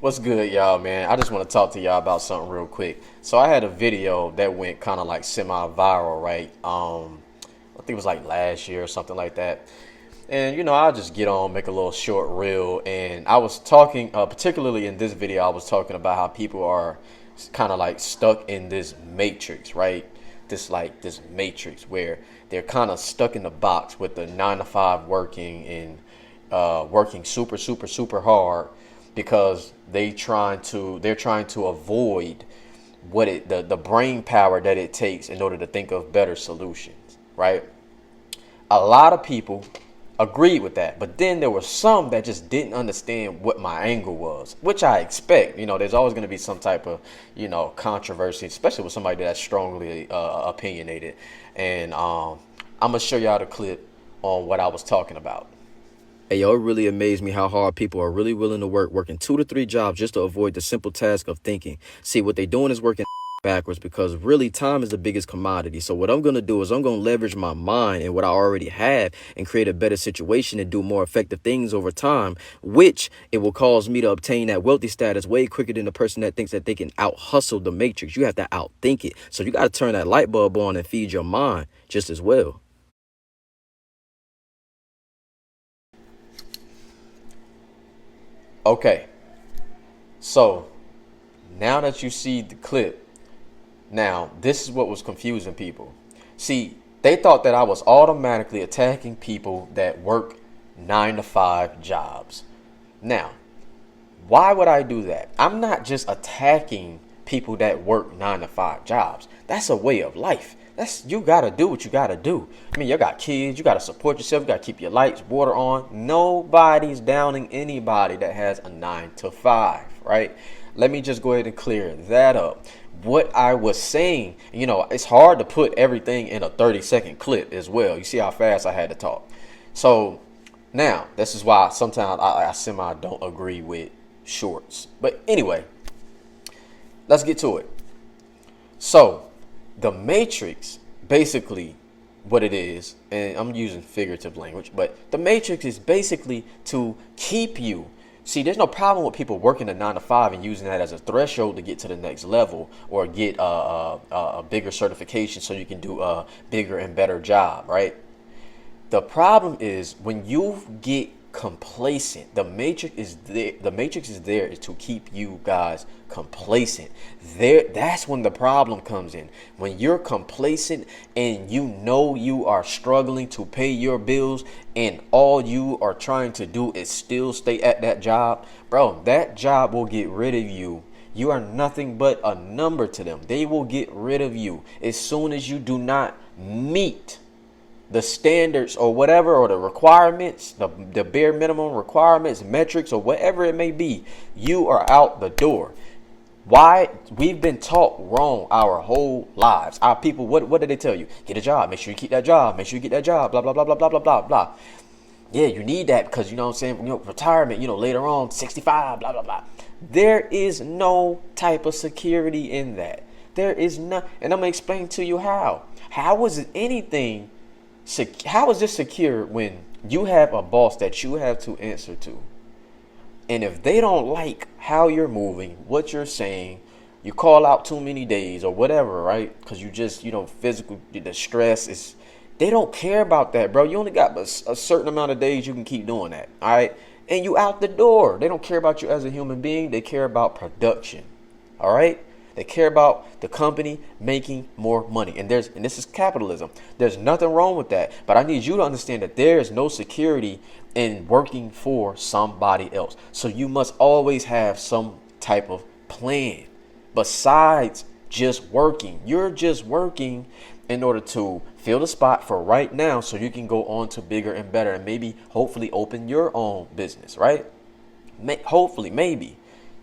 What's good, y'all, man? I just want to talk to y'all about something real quick. So I had a video that went kind of like semi-viral, right? I think it was like last year or something like that. And I'll just get on, make a little short reel. And I was talking, particularly in this video, I was talking about how people are kind of like stuck in this matrix, right? This matrix where they're kind of stuck in the box with the 9 to 5 working and working super, super, super hard because they're trying to avoid the brain power that it takes in order to think of better solutions, right? A lot of people agreed with that, but then there were some that just didn't understand what my angle was, which I expect. There's always going to be some type of controversy, especially with somebody that's strongly opinionated. And I'm gonna show y'all the clip on what I was talking about. Hey, yo, it really amazed me how hard people are really willing to working 2 to 3 jobs just to avoid the simple task of thinking. See, what they're doing is working backwards because really time is the biggest commodity. So what I'm going to do is I'm going to leverage my mind and what I already have and create a better situation and do more effective things over time, which it will cause me to obtain that wealthy status way quicker than the person that thinks that they can out hustle the matrix. You have to outthink it. So you got to turn that light bulb on and feed your mind just as well. Okay, so now that you see the clip, now this is what was confusing people. See, they thought that I was automatically attacking people that work 9 to 5 jobs. Now, why would I do that? I'm not just attacking people that work 9 to 5 jobs. That's a way of life. You gotta do what you gotta do. I mean, you got kids, you gotta support yourself, you gotta keep your lights, water on. Nobody's downing anybody that has a 9 to 5, right? Let me just go ahead and clear that up. What I was saying, it's hard to put everything in a 30-second clip as well. You see how fast I had to talk. So now, this is why sometimes I semi don't agree with shorts. But anyway, let's get to it. So the matrix, basically what it is, and I'm using figurative language, but the matrix is basically to keep you. See, there's no problem with people working a 9 to 5 and using that as a threshold to get to the next level or get a bigger certification so you can do a bigger and better job, right? The problem is when you get complacent. The matrix is there. The matrix is there is to keep you guys complacent. That's when the problem comes in. When you're complacent and you are struggling to pay your bills and all you are trying to do is still stay at that job, bro, that job will get rid of you. You are nothing but a number to them. They will get rid of you as soon as you do not meet the standards or whatever, or the requirements, the bare minimum requirements, metrics, or whatever it may be. You are out the door. Why? We've been taught wrong our whole lives. Our people, what did they tell you? Get a job. Make sure you keep that job. Make sure you get that job. Blah, blah, blah, blah, blah, blah, blah, blah. Yeah, you need that because, what I'm saying, retirement, later on, 65, blah, blah, blah. There is no type of security in that. There is not. And I'm going to explain to you how. How is it anything? How is this secure when you have a boss that you have to answer to? And if they don't like how you're moving, what you're saying, you call out too many days or whatever, right? Because you just, physical, the stress is, they don't care about that, bro. You only got a certain amount of days you can keep doing that, all right? And you out the door. They don't care about you as a human being. They care about production, all right? They care about the company making more money. And this is capitalism. There's nothing wrong with that. But I need you to understand that there is no security in working for somebody else. So you must always have some type of plan besides just working. You're just working in order to fill the spot for right now so you can go on to bigger and better and maybe hopefully open your own business, right? Hopefully, maybe,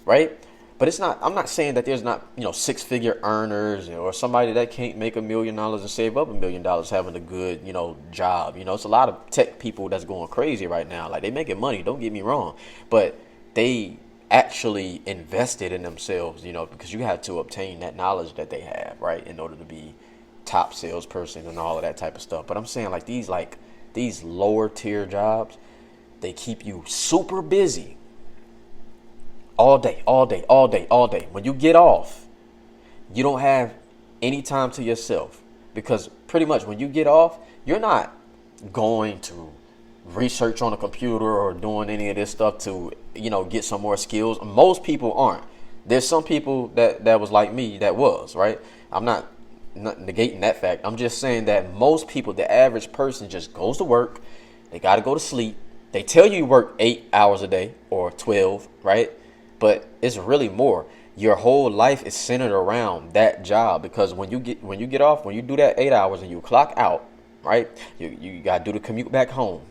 right? But I'm not saying that there's not, 6-figure earners or somebody that can't make $1 million and save up $1 million having a good, job. It's a lot of tech people that's going crazy right now. Like, they making money, don't get me wrong, but they actually invested in themselves, because you have to obtain that knowledge that they have, right, in order to be top salesperson and all of that type of stuff. But I'm saying these lower tier jobs, they keep you super busy. all day, all day, all day, all day. When you get off, you don't have any time to yourself, because pretty much when you get off, you're not going to research on a computer or doing any of this stuff to, get some more skills. Most people aren't. There's some people that was like me that was, right? I'm not negating that fact. I'm just saying that most people, the average person, just goes to work. They got to go to sleep. They tell you work 8 hours a day or 12, right? But it's really more. Your whole life is centered around that job, because when you get off, when you do that 8 hours and you clock out, right? You gotta do the commute back home.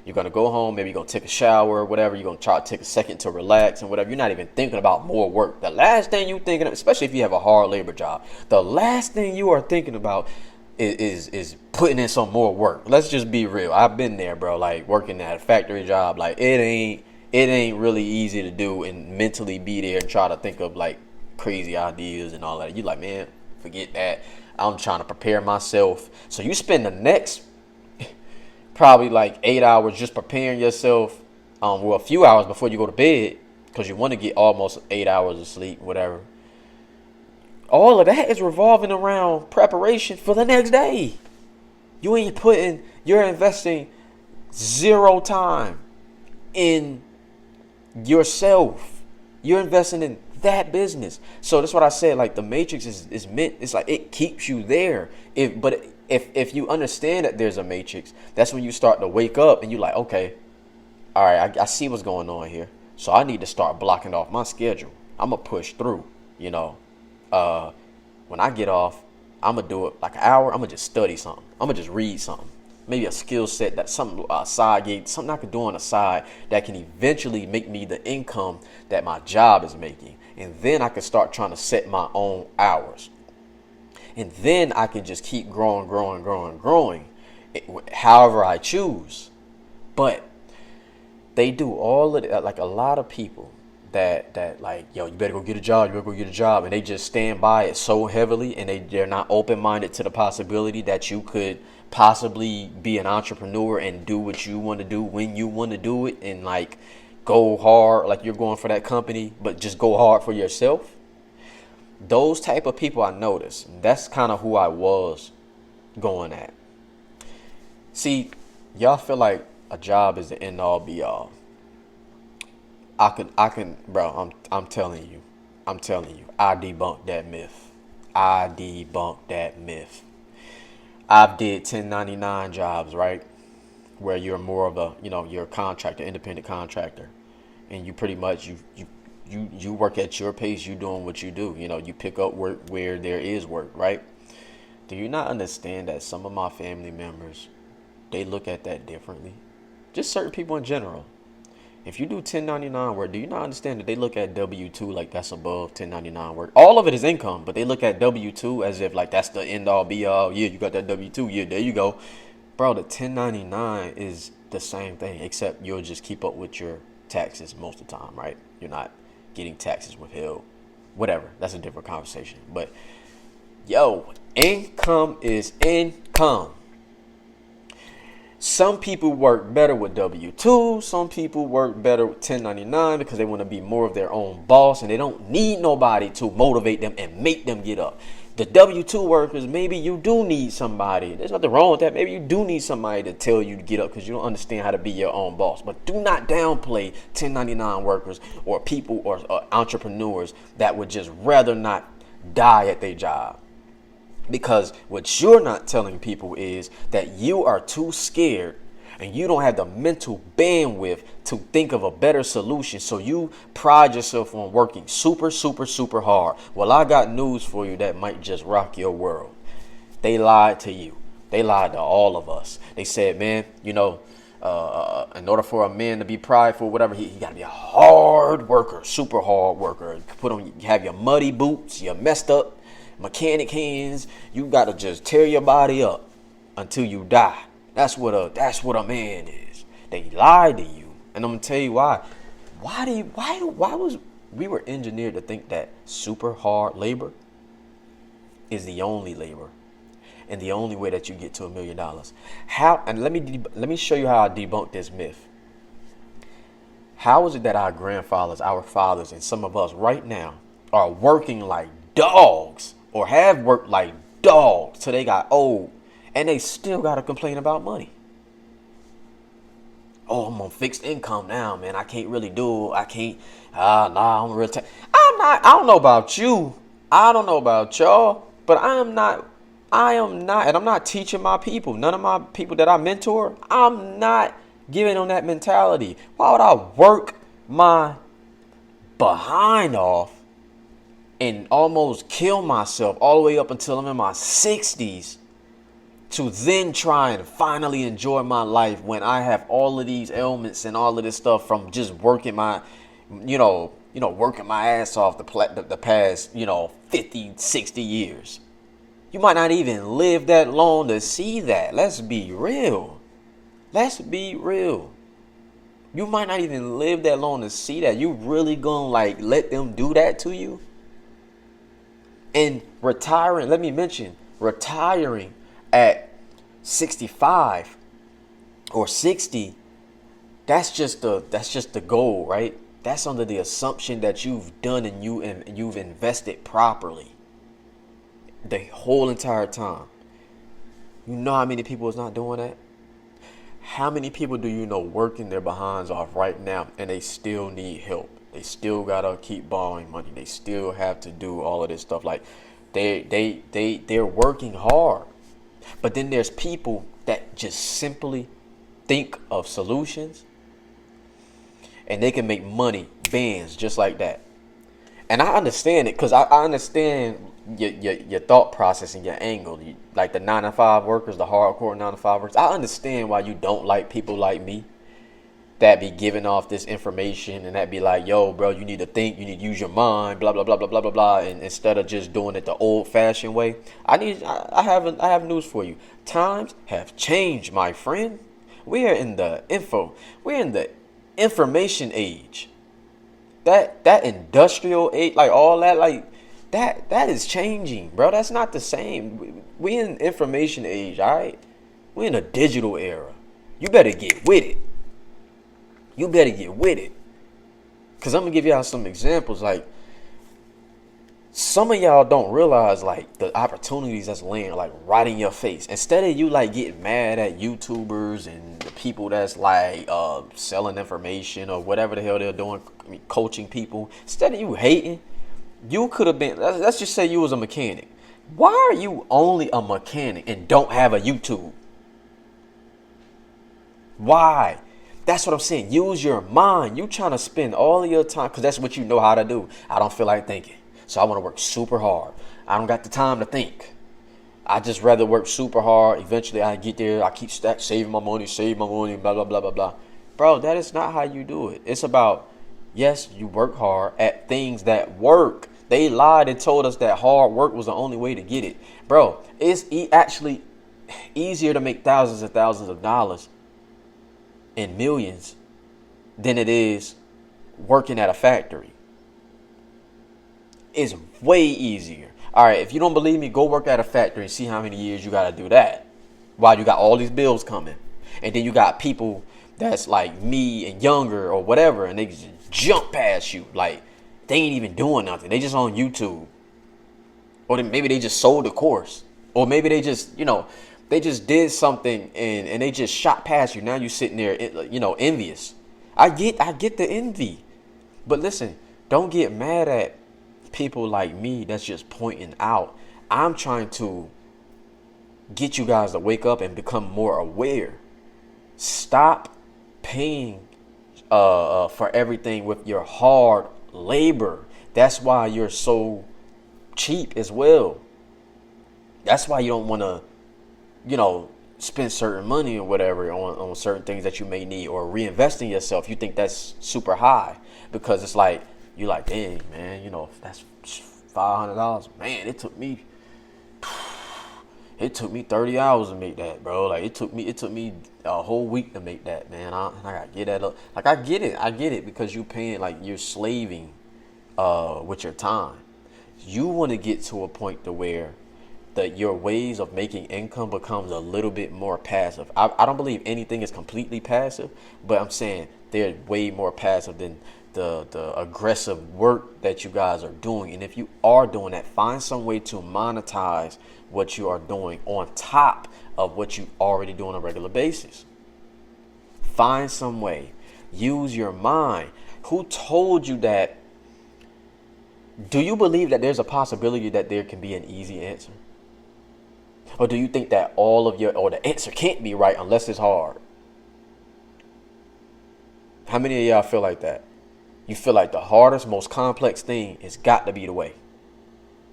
You're gonna go home, maybe you're gonna take a shower or whatever. You're gonna try to take a second to relax and whatever. You're not even thinking about more work. The last thing you're thinking of, especially if you have a hard labor job, the last thing you are thinking about is putting in some more work. Let's just be real. I've been there, bro. Like working at a factory job, like it ain't really easy to do and mentally be there and try to think of like crazy ideas and all that. You like, man, forget that. I'm trying to prepare myself. So you spend the next probably like 8 hours just preparing yourself, a few hours before you go to bed, because you want to get almost 8 hours of sleep, whatever. All of that is revolving around preparation for the next day. You're investing zero time in yourself. You're investing in that business. So that's what I said. Like the matrix is meant. It's like it keeps you there. If you understand that there's a matrix, that's when you start to wake up and you're like, okay, all right, I see what's going on here. So I need to start blocking off my schedule. I'm gonna push through. When I get off, I'm gonna do it like an hour. I'm gonna just study something. I'm gonna just read something. Maybe a skill set, that something, side gig, something I could do on the side that can eventually make me the income that my job is making. And then I can start trying to set my own hours. And then I can just keep growing, however I choose. But they do all of it. Like a lot of people that like, yo, you better go get a job. And they just stand by it so heavily, and they're not open-minded to the possibility that you could possibly be an entrepreneur and do what you want to do when you want to do it, and like go hard like you're going for that company, but just go hard for yourself. Those type of people I notice. That's kind of who I was going at. See, y'all feel like a job is the end all be all. I can, bro. I'm telling you, I debunked that myth. I've did 1099 jobs, right? Where you're more of a, you're a contractor, independent contractor, and you pretty much you work at your pace. You doing what you do. You pick up work where there is work, right? Do you not understand that some of my family members, they look at that differently? Just certain people in general. If you do 1099 work, do you not understand that they look at W-2 like that's above 1099 work? All of it is income, but they look at W-2 as if like that's the end all be all. Yeah, you got that W-2. Yeah, there you go. Bro, the 1099 is the same thing, except you'll just keep up with your taxes most of the time, right? You're not getting taxes withheld. Whatever. That's a different conversation. But, yo, income is income. Some people work better with W-2. Some people work better with 1099 because they want to be more of their own boss and they don't need nobody to motivate them and make them get up. The W-2 workers, maybe you do need somebody. There's nothing wrong with that. Maybe you do need somebody to tell you to get up because you don't understand how to be your own boss. But do not downplay 1099 workers or people or entrepreneurs that would just rather not die at their job. Because what you're not telling people is that you are too scared and you don't have the mental bandwidth to think of a better solution. So you pride yourself on working super, super, super hard. Well, I got news for you that might just rock your world. They lied to you. They lied to all of us. They said, man, in order for a man to be prideful, whatever, he got to be a hard worker, super hard worker. Have your muddy boots, your messed up mechanic hands. You got to just tear your body up until you die. That's what a man is. They lied to you, and I'm gonna tell you why. Why was we were engineered to think that super hard labor is the only labor and the only way that you get to $1 million. How? And let me show you how I debunk this myth. How is it that our grandfathers, our fathers, and some of us right now are working like dogs or have worked like dogs till they got old and they still got to complain about money? Oh, I'm on fixed income now, man. I can't really do it. I can't. Nah, I'm real. I'm not. I don't know about you. I don't know about y'all, but I am not. And I'm not teaching my people. None of my people that I mentor, I'm not giving them that mentality. Why would I work my behind off and almost kill myself all the way up until I'm in my 60s to then try and finally enjoy my life when I have all of these ailments and all of this stuff from just working my, working my ass off the past, 50, 60 years. You might not even live that long to see that. Let's be real. Let's be real. You might not even live that long to see that. You really gonna let them do that to you? And retiring, let me mention, retiring at 65 or 60, that's just the goal, right? That's under the assumption that you've done and you've invested properly the whole entire time. You know how many people is not doing that? How many people do you know working their behinds off right now and they still need help? They still gotta keep borrowing money. They still have to do all of this stuff. Like they're working hard. But then there's people that just simply think of solutions and they can make money, bands, just like that. And I understand it because I understand your thought process and your angle. Like the 9-to-5 workers, the hardcore 9-to-5 workers. I understand why you don't like people like me that be giving off this information and that be like, yo, bro, you need to think, you need to use your mind, blah, blah, blah, blah, blah, blah, blah. And instead of just doing it the old fashioned way, I have news for you. Times have changed, my friend. We're in the information age. That industrial age, like all that, like that is changing, bro. That's not the same. We in information age, all right? We in a digital era. You better get with it. You better get with it. Because I'm going to give y'all some examples. Like, some of y'all don't realize, like, the opportunities that's laying, like, right in your face. Instead of you, like, getting mad at YouTubers and the people that's, like, selling information or whatever the hell they're doing, coaching people. Instead of you hating, you could have been, let's just say you was a mechanic. Why are you only a mechanic and don't have a YouTube? Why? That's what I'm saying. Use your mind. You trying to spend all of your time because that's what you know how to do. I don't feel like thinking, so I want to work super hard. I don't got the time to think. I just rather work super hard. Eventually I get there. I keep saving my money, blah, blah, blah, blah, blah. Bro, that is not how you do it. It's about, yes, you work hard at things that work. They lied and told us that hard work was the only way to get it. Bro, it's actually easier to make thousands and thousands of dollars and millions than it is working at a factory. It's way easier. All right, if you don't believe me, go work at a factory and see how many years you got to do that while you got all these bills coming. And then you got people that's like me and younger or whatever, and they just jump past you. Like, they ain't even doing nothing. They just on YouTube. Or maybe they just sold a course. Or maybe they just, they just did something and they just shot past you. Now you sitting there, envious. I get the envy. But listen, don't get mad at people like me that's just pointing out. I'm trying to get you guys to wake up and become more aware. Stop paying for everything with your hard labor. That's why you're so cheap as well. That's why you don't want to spend certain money or whatever on certain things that you may need, or reinvest in yourself. You think that's super high because it's like, you're like, dang, man, that's $500. Man, it took me 30 hours to make that, bro. Like, it took me a whole week to make that, man. I gotta get that up. Like, I get it because you're paying, like, you're slaving with your time. You want to get to a point to where that your ways of making income becomes a little bit more passive. I don't believe anything is completely passive, but I'm saying they're way more passive than the aggressive work that you guys are doing. And if you are doing that, find some way to monetize what you are doing on top of what you already do on a regular basis. Find some way. Use your mind. Who told you that? Do you believe that there's a possibility that there can be an easy answer? Or do you think that the answer can't be right unless it's hard? How many of y'all feel like that? You feel like the hardest, most complex thing has got to be the way,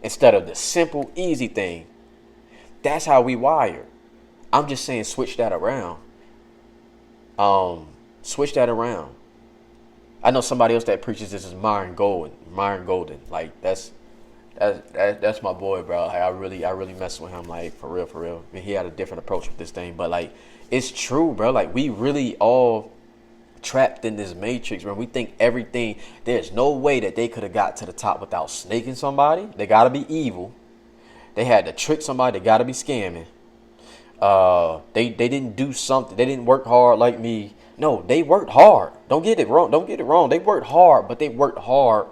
instead of the simple, easy thing. That's how we wired. I'm just saying, switch that around. Switch that around. I know somebody else that preaches this is Myron Golden. Like that's my boy, bro. Like, I really mess with him, like, for real. I mean, he had a different approach with this thing, but like, it's true, bro. Like, we really all trapped in this matrix where we think everything. There's no way that they could have got to the top without snaking somebody. They gotta be evil. They had to trick somebody. They gotta be scamming. They didn't do something. They didn't work hard like me. No, they worked hard. Don't get it wrong. They worked hard, but they worked hard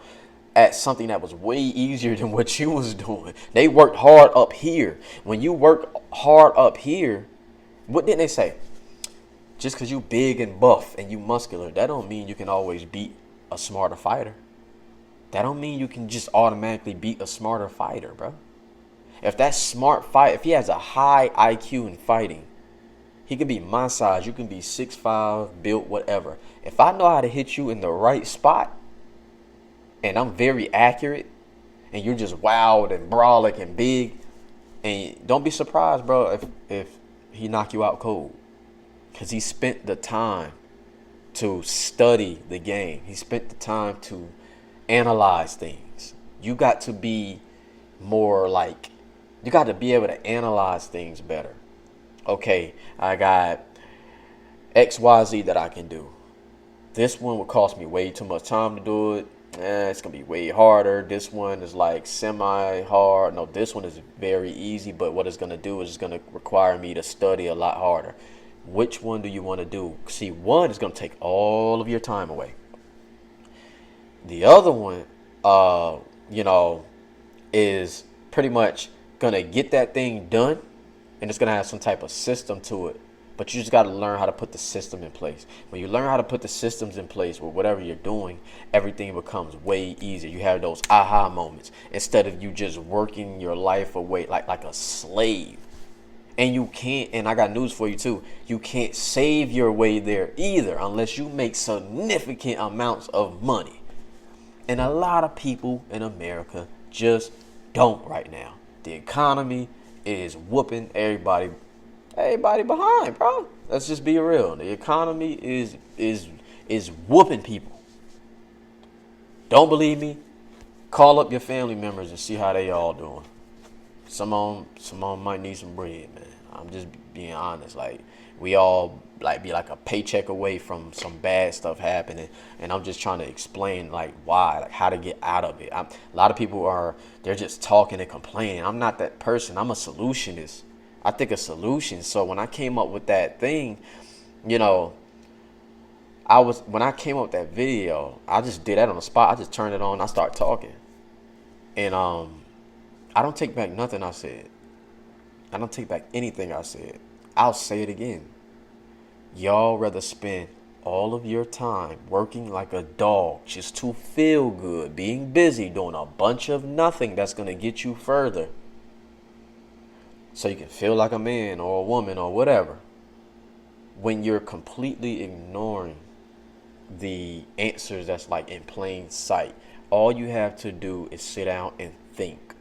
at something that was way easier than what you was doing. They worked hard up here. When you work hard up here, what didn't they say? Just because you big and buff and you muscular, that don't mean you can always beat a smarter fighter. That don't mean you can just automatically beat a smarter fighter, bro. If that smart fight, if he has a high IQ in fighting, he can be my size. You can be 6'5", built, whatever. If I know how to hit you in the right spot, and I'm very accurate, and you're just wild and brolic and big, and don't be surprised, bro, if he knock you out cold. Because he spent the time to study the game. He spent the time to analyze things. You got to be more like, you got to be able to analyze things better. Okay, I got XYZ that I can do. This one would cost me way too much time to do it. It's going to be way harder. This one is like semi-hard. No, this one is very easy, but what it's going to do is it's going to require me to study a lot harder. Which one do you want to do? See, one is going to take all of your time away. The other one, is pretty much going to get that thing done, and it's going to have some type of system to it. But you just got to learn how to put the system in place. When you learn how to put the systems in place with whatever you're doing, everything becomes way easier. You have those aha moments instead of you just working your life away like a slave. And you can't, and I got news for you too, you can't save your way there either unless you make significant amounts of money. And a lot of people in America just don't right now. The economy is whooping everybody behind, bro. Let's just be real. The economy is whooping people. Don't believe me? Call up your family members and see how they all doing. Some of them might need some bread, man. I'm just being honest. Like, we all be like a paycheck away from some bad stuff happening, and I'm just trying to explain like why, like how to get out of it. A lot of people they're just talking and complaining. I'm not that person. I'm a solutionist. I think of solutions. So when I came up with that thing, when I came up with that video, I just did that on the spot. I just turned it on. I start talking, and I don't take back nothing I said. I don't take back anything I said. I'll say it again. Y'all rather spend all of your time working like a dog just to feel good, being busy, doing a bunch of nothing that's going to get you further, so you can feel like a man or a woman or whatever, when you're completely ignoring the answers that's like in plain sight. All you have to do is sit down and think.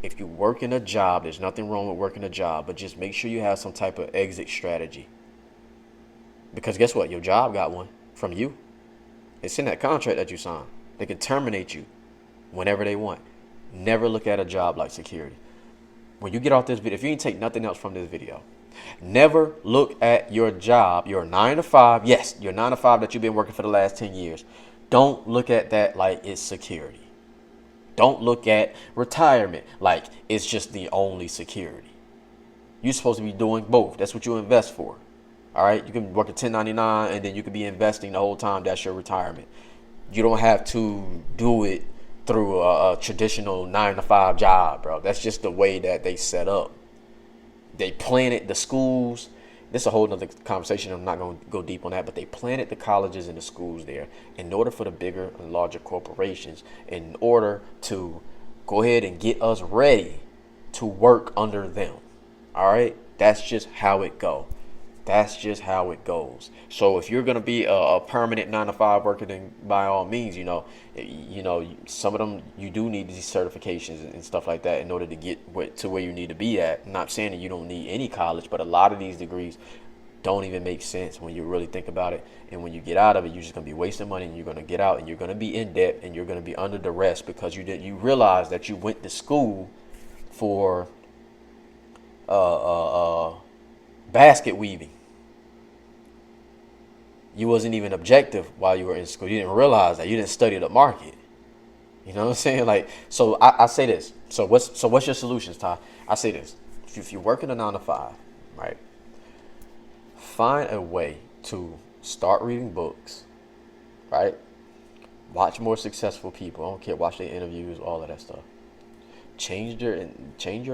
If you work in a job, there's nothing wrong with working a job, but just make sure you have some type of exit strategy. Because guess what? Your job got one from you. It's in that contract that you signed. They can terminate you whenever they want. Never look at a job like security. When you get off this video, if you didn't take nothing else from this video, never look at your job, your 9 to 5. Yes, your 9 to 5 that you've been working for the last 10 years. Don't look at that like it's security. Don't look at retirement like it's just the only security. You're supposed to be doing both. That's what you invest for. All right. You can work a 1099 and then you could be investing the whole time. That's your retirement. You don't have to do it through a traditional 9 to 5 job, bro. That's just the way that they set up. They planted the schools. This is a whole nother conversation. I'm not going to go deep on that, but they planted the colleges and the schools there in order for the bigger and larger corporations, in order to go ahead and get us ready to work under them. All right. That's just how it goes. That's just how it goes. So if you're going to be a permanent 9 to 5 worker, then by all means, some of them, you do need these certifications and stuff like that in order to get to where you need to be at. I'm not saying that you don't need any college, but a lot of these degrees don't even make sense when you really think about it. And when you get out of it, you're just going to be wasting money, and you're going to get out and you're going to be in debt and you're going to be under duress because you realize that you went to school for basket weaving. You wasn't even objective while you were in school. You didn't realize that. You didn't study the market. You know what I'm saying? Like, so I say this. So what's your solutions, Ty? I say this. If you're working a 9 to 5, right? Find a way to start reading books, right? Watch more successful people. I don't care. Watch their interviews, all of that stuff. Change your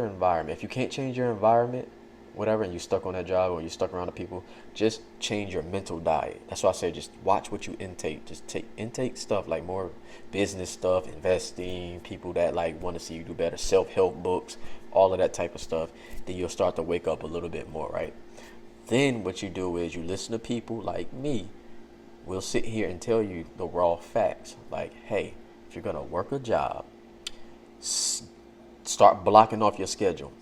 environment. If you can't change your environment, whatever, and you're stuck on that job or you're stuck around the people, just change your mental diet. That's why I say just watch what you intake. Just intake stuff like more business stuff, investing, people that like want to see you do better, self-help books, all of that type of stuff. Then you'll start to wake up a little bit more, right? Then what you do is you listen to people like me. We'll sit here and tell you the raw facts. Like, hey, if you're going to work a job, start blocking off your schedule.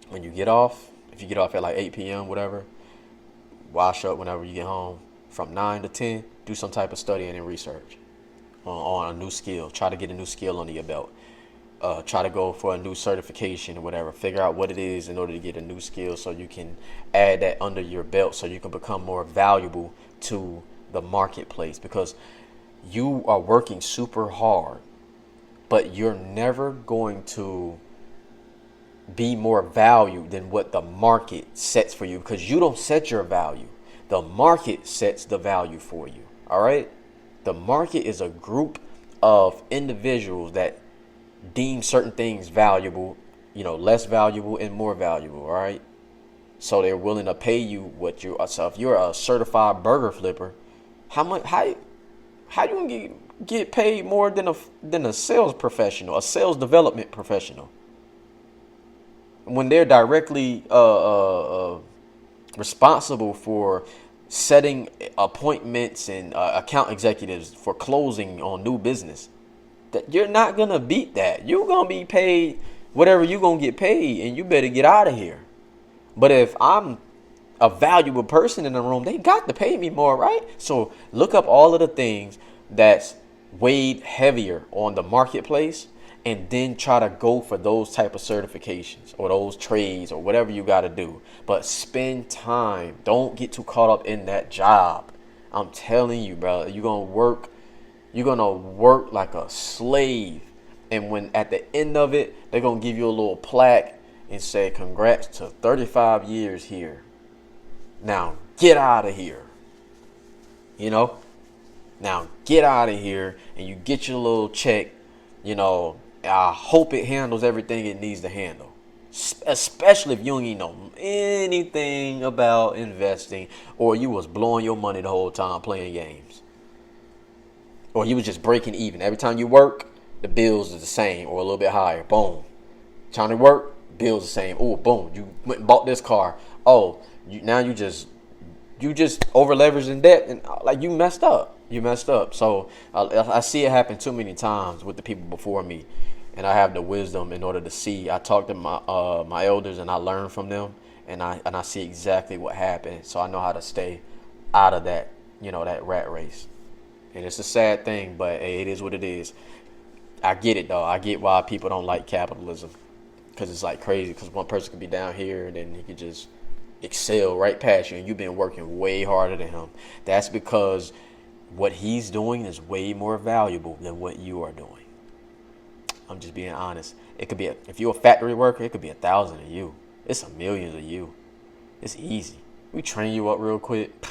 When you get off, if you get off at like 8 p.m., whatever, wash up whenever you get home. From 9 to 10, do some type of studying and research on a new skill. Try to get a new skill under your belt. Try to go for a new certification or whatever. Figure out what it is in order to get a new skill so you can add that under your belt so you can become more valuable to the marketplace, because you are working super hard, but you're never going to be more value than what the market sets for you, because you don't set your value. The market sets the value for you. All right. The market is a group of individuals that deem certain things valuable, less valuable and more valuable. All right. So they're willing to pay you what you are. So if you're a certified burger flipper, how you gonna get paid more than a sales professional, a sales development professional, when they're directly responsible for setting appointments and account executives for closing on new business? That you're not gonna beat that. You're gonna be paid whatever you're gonna get paid, and you better get out of here. But if I'm a valuable person in the room, they got to pay me more, right? So look up all of the things that's weighed heavier on the marketplace, and then try to go for those type of certifications or those trades or whatever you got to do. But spend time. Don't get too caught up in that job. I'm telling you, bro, you're going to work like a slave. And when at the end of it, they're going to give you a little plaque and say, congrats to 35 years here. Now get out of here. Now get out of here, and you get your little check. I hope it handles everything it needs to handle, especially if you don't even know anything about investing, or you was blowing your money the whole time playing games, or you was just breaking even. Every time you work, the bills are the same or a little bit higher. Boom. Trying to work, bills the same. Oh, boom. You went and bought this car. Oh, you just over leveraged in debt, and like you messed up. So I see it happen too many times with the people before me, and I have the wisdom in order to see. I talk to my elders, and I learn from them, and I see exactly what happened. So I know how to stay out of that, that rat race. And it's a sad thing, but hey, it is what it is. I get it though. I get why people don't like capitalism, because it's like crazy. Because one person could be down here, and then he could just excel right past you, and you've been working way harder than him. That's because what he's doing is way more valuable than what you are doing. I'm just being honest. It could be if you're a factory worker, it could be 1,000 of you. It's a million of you. It's easy. We train you up real quick.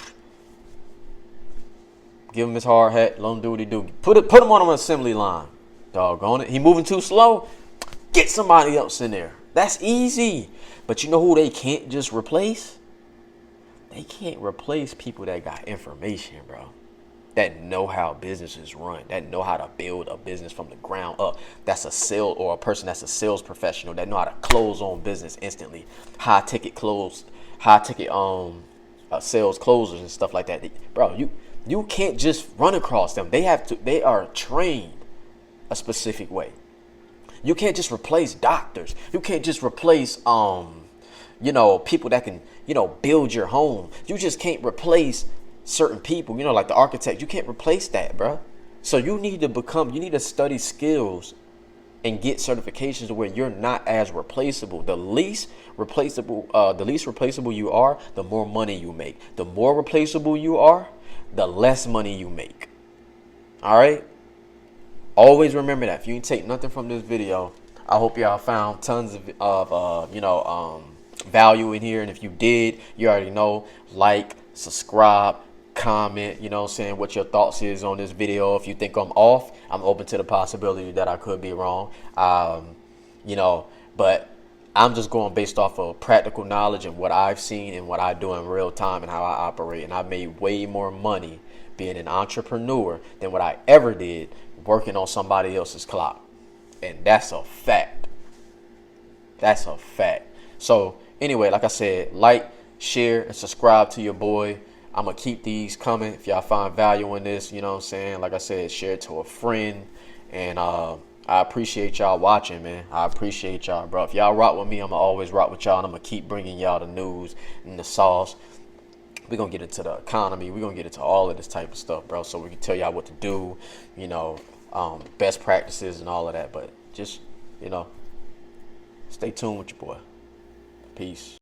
Give him his hard hat. Let him do what he do. Put him on an assembly line. Doggone it. He moving too slow. Get somebody else in there. That's easy. But you know who they can't just replace? They can't replace people that got information, bro. That know how businesses run. That know how to build a business from the ground up. That's a sale or a person that's a sales professional that know how to close on business instantly. High ticket sales closers and stuff like that. Bro, you can't just run across them. They are trained a specific way. You can't just replace doctors. You can't just replace people that can, build your home. You just can't replace certain people, like the architect. You can't replace that, bro. So you need to study skills and get certifications where you're not as replaceable. The least replaceable you are, the more money you make. The more replaceable you are, the less money you make. All right? Always remember that. If you didn't take nothing from this video, I hope y'all found tons of value in here. And if you did, you already know, like, subscribe, comment, what your thoughts is on this video. If you think I'm off, I'm open to the possibility that I could be wrong. But I'm just going based off of practical knowledge and what I've seen and what I do in real time and how I operate. And I've made way more money being an entrepreneur than what I ever did working on somebody else's clock. And that's a fact. That's a fact. So anyway, like I said, like, share, and subscribe to your boy. I'm going to keep these coming. If y'all find value in this, like I said, share it to a friend. And I appreciate y'all watching, man. I appreciate y'all, bro. If y'all rock with me, I'm going to always rock with y'all. And I'm going to keep bringing y'all the news and the sauce. We're going to get into the economy. We're going to get into all of this type of stuff, bro. So we can tell y'all what to do, best practices and all of that. But just, stay tuned with your boy. Peace.